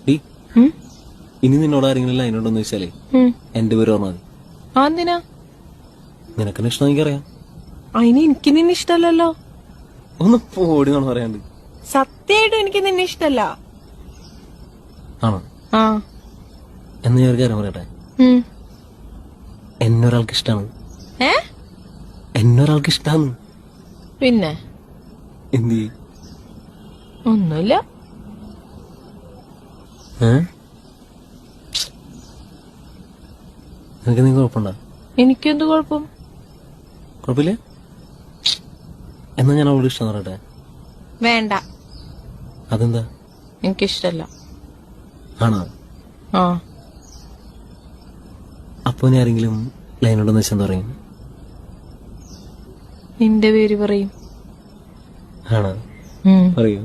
D ഇനി നിന്നോട് ആരെങ്കിലും ലൈനുണ്ടോന്ന് ചോദിച്ചാലേ എന്റെ പേര് പറഞ്ഞാൽ മതി. എന്തിനാ? നിനക്കെന്നെ ഇഷ്ടം എനിക്കറിയാം. അതിന് എനിക്ക് നിന്നെ ഇഷ്ടല്ലോ. ഒന്ന് പോടി എന്നാണ് പറയാണ്ട്. സത്യമായിട്ടും എനിക്ക് നിന്നെ ഇഷ്ടല്ല. ആണോ? എന്ന് ഞാൻ ഒരു കാര്യം പറയട്ടെ, എന്നൊരാൾക്ക് ഇഷ്ടാണ്. എന്നൊരാൾക്ക് ഇഷ്ടാണ്. പിന്നെ എന്ത്? ഒന്നുമില്ല. നിനക്ക് നീ കുഴപ്പമുണ്ടോ? എനിക്കെന്ത് കുഴപ്പം? കുഴപ്പമില്ല. എന്നാ ഞാൻ അവളോട് ഇഷ്ടം പറയട്ടെ. വേണ്ട. അതെന്താ? എനിക്കിഷ്ടല്ല. ആണോ? അപ്പൊ ഇനി ആരെങ്കിലും ലൈനുണ്ടെന്ന് വെച്ചാൽ എന്താ പറയും? നിന്റെ പേര് പറയും. ആണോ? പറയൂ.